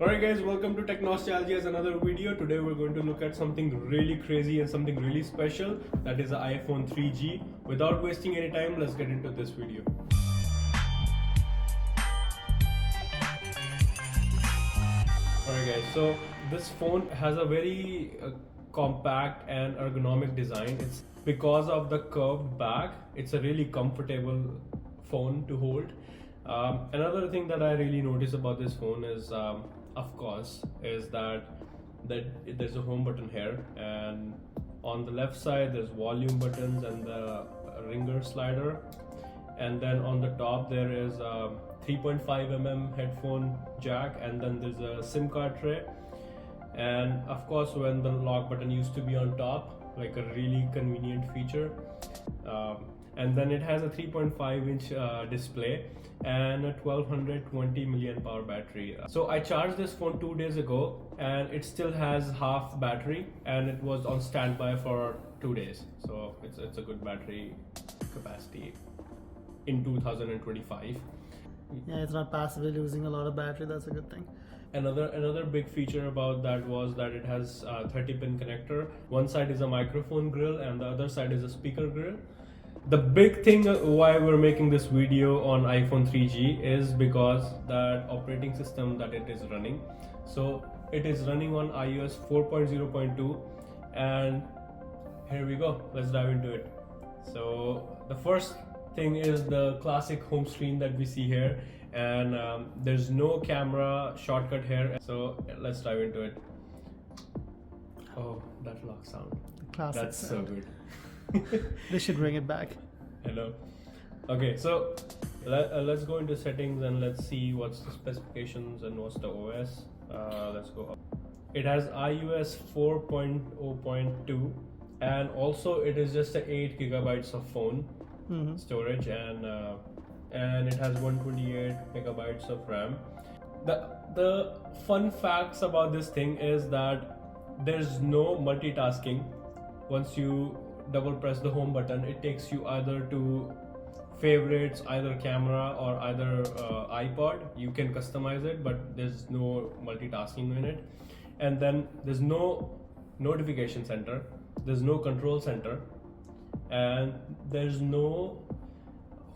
Alright guys, welcome to Tech Nostalgia's another video. Today we're going to look at something really crazy and something really special, that is the iPhone 3G. Without wasting any time, let's get into this video. Alright guys, so this phone has a very compact and ergonomic design. It's because of the curved back, it's a really comfortable phone to hold. Another thing that I really notice about this phone is of course is that there's a home button here, and on the left side there's volume buttons and the ringer slider, and then on the top there is a 3.5 headphone jack, and then there's a SIM card tray. And of course, when the lock button used to be on top, like a really convenient feature. And then it has a 3.5-inch display and a 1220 milliamp hour battery. So I charged this phone 2 days ago and it still has half battery, and it was on standby for 2 days. So it's a good battery capacity in 2025. Yeah, it's not passively losing a lot of battery. That's a good thing. Another big feature about that was that it has a 30-pin connector. One side is a microphone grill and the other side is a speaker grill. The big thing why we're making this video on iPhone 3G is because that operating system that it is running. So it is running on iOS 4.0.2, and here we go. Let's dive into it. So the first thing is the classic home screen that we see here, and there's no camera shortcut here, so let's dive into it. Oh, that lock sound. Classic That's sound. so good. They should bring it back. Hello. Okay, so let's go into settings and let's see what's the specifications and what's the OS. Let's go up. It has iOS 4.0.2, and also it is just a 8 gigabytes of phone storage, and it has 128 megabytes of RAM. The fun facts about this thing is that there's no multitasking. Once you double press the home button, it takes you either to favorites, either camera or either iPod. You can customize it, but there's no multitasking in it. And then there's no notification center, there's no control center, and there's no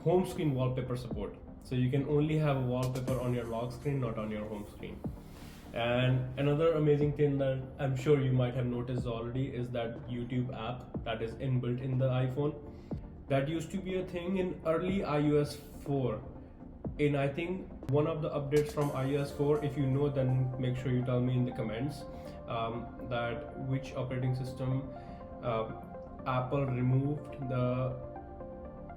home screen wallpaper support. So you can only have a wallpaper on your lock screen, not on your home screen. And another amazing thing that I'm sure you might have noticed already is that YouTube app that is inbuilt in the iPhone. That used to be a thing in early iOS 4. In I think one of the updates from iOS 4, if you know, then make sure you tell me in the comments that which operating system Apple removed the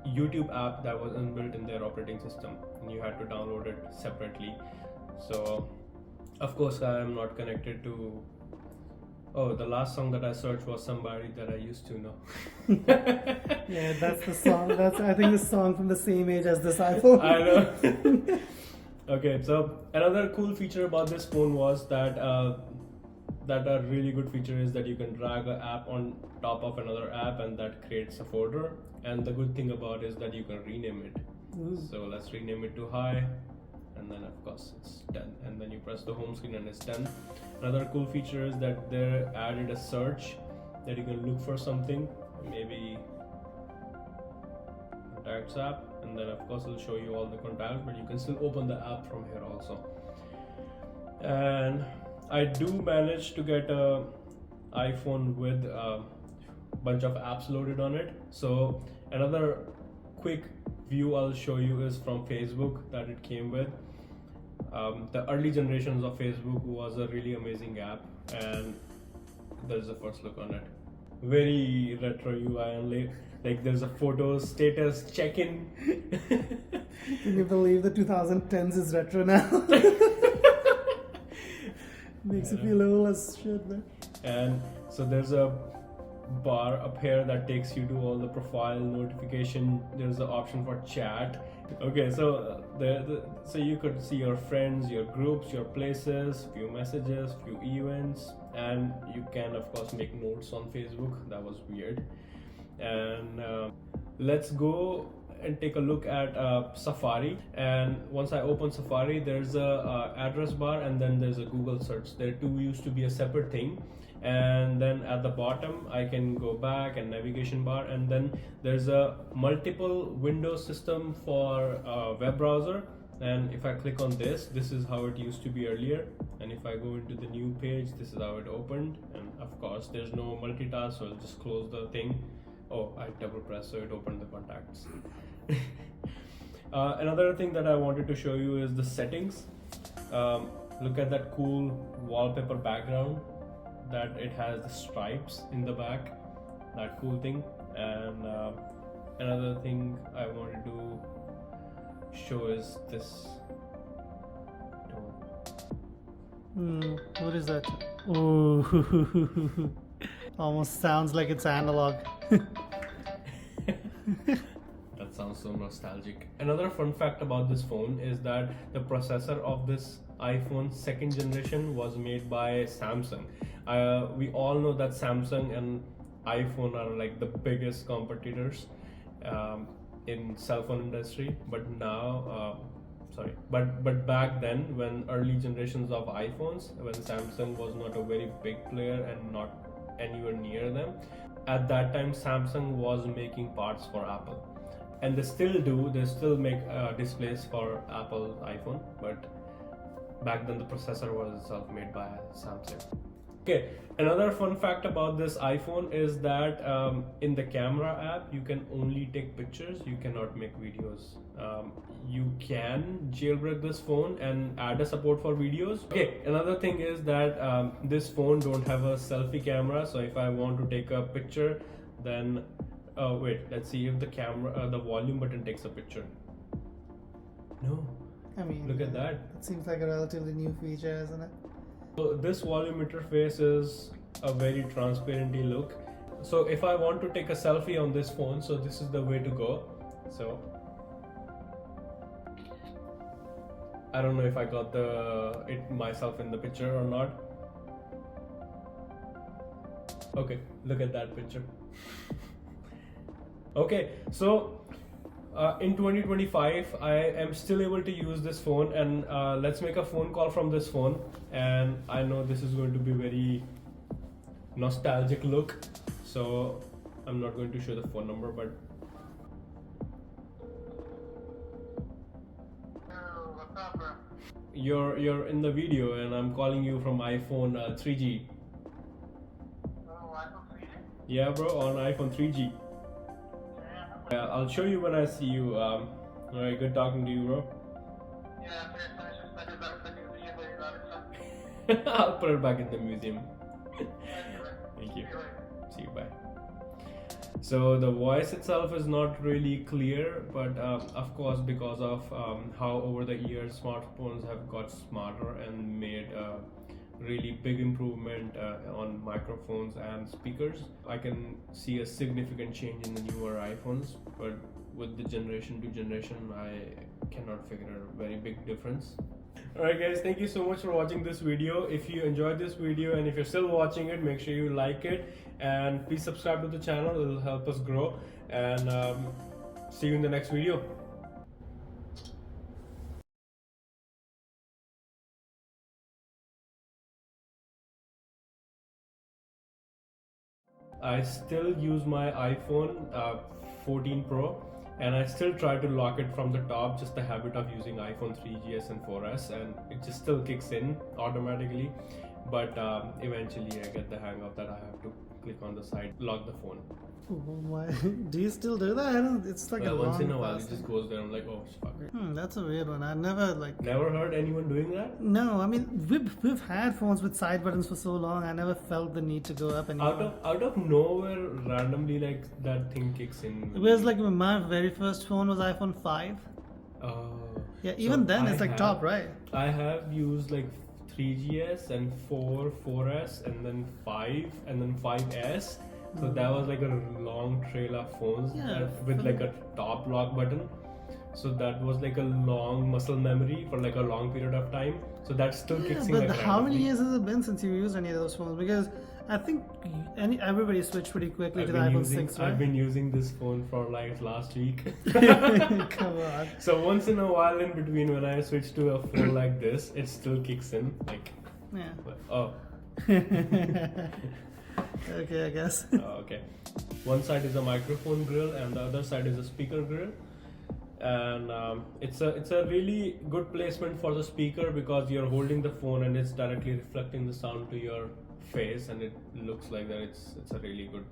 YouTube app that was inbuilt in their operating system, and you had to download it separately. So of course I am not connected to. Oh, the last song that I searched was somebody that I used to know. Yeah, that's the song. That's, I think, the song from the same age as this iPhone. I know. Okay, so another cool feature about this phone was that a really good feature is that you can drag an app on top of another app, and that creates a folder. And the good thing about it is that you can rename it. So let's rename it to Hi, and then of course it's done, and then you press the home screen and it's done. Another cool feature is that they added a search that you can look for something, maybe contacts app, and then of course it'll show you all the contacts, but you can still open the app from here also. And I do manage to get a iPhone with a bunch of apps loaded on it. So another quick view I'll show you is from Facebook that it came with. The early generations of Facebook was a really amazing app, and there's the first look on it. Very retro UI, and like there's a photo status check-in. Can you believe the 2010s is retro now? Makes you feel old as shit, man. And so there's a bar up here that takes you to all the profile notification. There's the option for chat. Okay, so so you could see your friends, your groups, your places, few messages, few events, and you can of course make notes on Facebook. That was weird. And let's go and take a look at Safari. And once I open Safari, there's a address bar and then there's a Google search. There two used to be a separate thing. And then at the bottom I can go back and navigation bar, and then there's a multiple window system for web browser. And if I click on this is how it used to be earlier, and if I go into the new page, this is how it opened. And of course there's no multitask, so I'll just close the thing. Oh, I double press, so it opened the contacts. Another thing that I wanted to show you is the settings. Look at that cool wallpaper background, that it has the stripes in the back, that cool thing. And another thing I wanted to show is this tone. What is that? Oh, almost sounds like it's analog. That sounds so nostalgic. Another fun fact about this phone is that the processor of this iPhone 2nd generation was made by Samsung. We all know that Samsung and iPhone are like the biggest competitors in cell phone industry, but now but back then, when early generations of iPhones, when Samsung was not a very big player and not anywhere near them, at that time Samsung was making parts for Apple, and they still make displays for Apple iPhone, but back then the processor was itself made by Samsung. Okay, another fun fact about this iPhone is that in the camera app you can only take pictures, you cannot make videos. You can jailbreak this phone and add a support for videos. Okay, another thing is that this phone don't have a selfie camera, so if I want to take a picture, then wait, let's see if the camera the volume button takes a picture. No, I mean, look at that. It seems like a relatively new feature, isn't it? So this volume interface is a very transparency look. So if I want to take a selfie on this phone, so this is the way to go. So I don't know if I got it myself in the picture or not. Okay, look at that picture. Okay, so in 2025 I am still able to use this phone, and let's make a phone call from this phone. And I know this is going to be very nostalgic look, so I'm not going to show the phone number, but what's up, bro? you're in the video and I'm calling you from iPhone 3G. Oh, iPhone 3G? Yeah bro, on iPhone 3G. Yeah. I'll show you when I see you. Alright, good talking to you, bro. Yeah, after I finish this, I go back to the museum where you got it from. I'll put it back in the museum. Thank you. See you later. See you, bye. So the voice itself is not really clear, but of course because of how over the years smartphones have got smarter and made really big improvement on microphones and speakers, I can see a significant change in the newer iPhones, but with the generation to generation I cannot figure a very big difference. Alright guys, thank you so much for watching this video. If you enjoyed this video and if you're still watching it, make sure you like it and please subscribe to the channel. It will help us grow, and see you in the next video. I still use my iPhone 14 Pro, and I still try to lock it from the top, just the habit of using iPhone 3GS and 4S, and it just still kicks in automatically, but eventually I get the hang of that. I have to click on the side, lock the phone. Why? Do you still do that? I don't. It's like a Once long in a while it process. just goes there. I'm like, oh fuck. That's a weird one. I never Never heard anyone doing that? No, I mean we've had phones with side buttons for so long. I never felt the need to go up anymore. Out of nowhere, randomly, like that thing kicks in. It was like my very first phone was iPhone 5. Oh. Yeah, even So then I it's like have- top, right? I have used like 3GS and 4S and then 5 and then 5S. So that was like a long trail of phones Yeah, with like a top lock button. So that was like a long muscle memory for like a long period of time. So that still Yeah, kicks in. but like how many randomly. years has it been since you used any of those phones? Because I think everybody switched pretty quickly I've to the been iPhone using 6, right? I've been using this phone for like last week. Come on. So once in a while in between when I switch to a phone like this, it still kicks in. Like, Yeah. oh, Okay, I guess. okay. One side is a microphone grill and the other side is a speaker grill. And it's a really good placement for the speaker because you're holding the phone and it's directly reflecting the sound to your face, and it looks like that it's a really good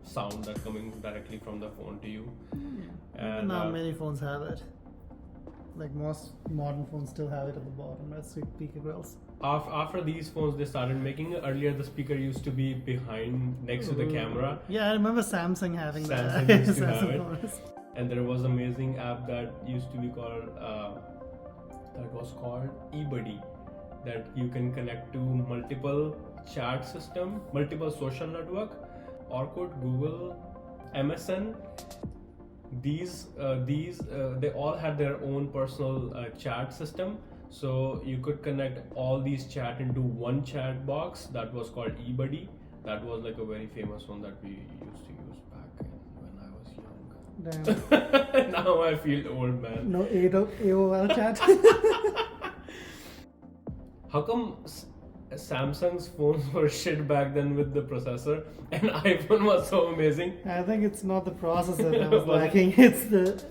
sound that coming directly from the phone to you. And Not many phones have it. Like most modern phones still have it at the bottom, right? Speaker grills. after these phones they started making it, earlier the speaker used to be behind next to the camera, Yeah, I remember Samsung having Samsung that. used to have it. phones. and there was an amazing app that used to be called eBuddy, that you can connect to multiple chat system, multiple social network, Orkut, Google, MSN. These they all had their own personal chat system, so you could connect all these chat into one chat box that was called eBuddy. That was like a very famous one that we used to use back when I was young. Damn. Now I feel old, man. No AOL chat. How come Samsung's phones were shit back then with the processor, and iPhone was so amazing? I think it's not the processor that was Was it? lacking. It's the.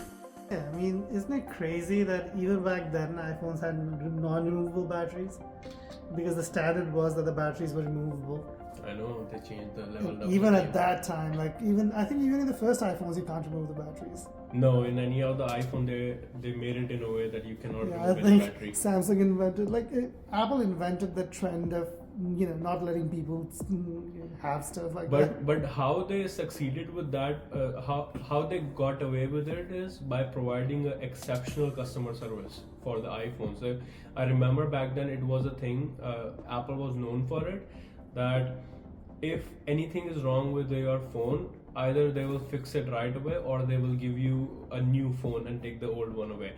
Yeah, I mean, isn't it crazy that even back then iPhones had non-removable batteries? Because the standard was that the batteries were removable. I know they changed the level up. Even at that time, like I think even in the first iPhones, you can't remove the batteries. No, in any of the iPhone, they made it in a way that you cannot Yeah, I remove its think battery. Samsung invented, Apple invented the trend of not letting people have stuff like that. But how they succeeded with that, how they got away with it is by providing an exceptional customer service for the iPhones. So I remember back then it was a thing. Apple was known for it, that if anything is wrong with your phone, either they will fix it right away or they will give you a new phone and take the old one away.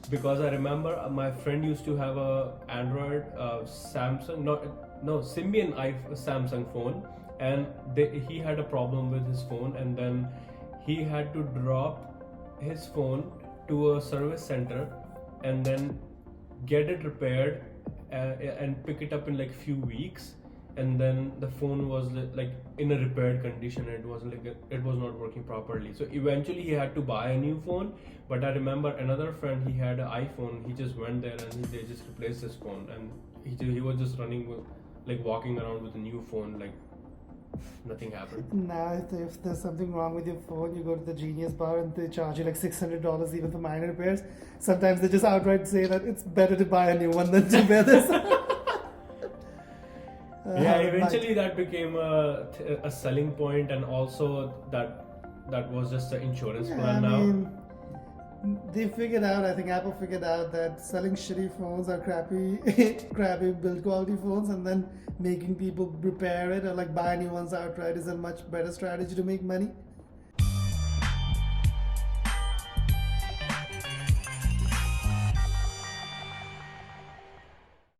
Because I remember my friend used to have a Android Samsung, no Symbian Samsung phone, and he had a problem with his phone, and then he had to drop his phone to a service center and then get it repaired and pick it up in like few weeks, and then the phone was like in a repaired condition. It was it was not working properly, so eventually he had to buy a new phone. But I remember another friend, he had an iPhone, he just went there and they just replaced his phone, and he was just running like walking around with a new phone, like nothing happened. Now, if there's something wrong with your phone, you go to the Genius Bar and they charge you like $600 even for minor repairs. Sometimes they just outright say that it's better to buy a new one than to wear this. Yeah, eventually that became a selling point, and also that was just an insurance plan now. They figured out, I think Apple figured out that selling shitty phones or crappy build quality phones and then making people repair it or like buy new ones outright is a much better strategy to make money.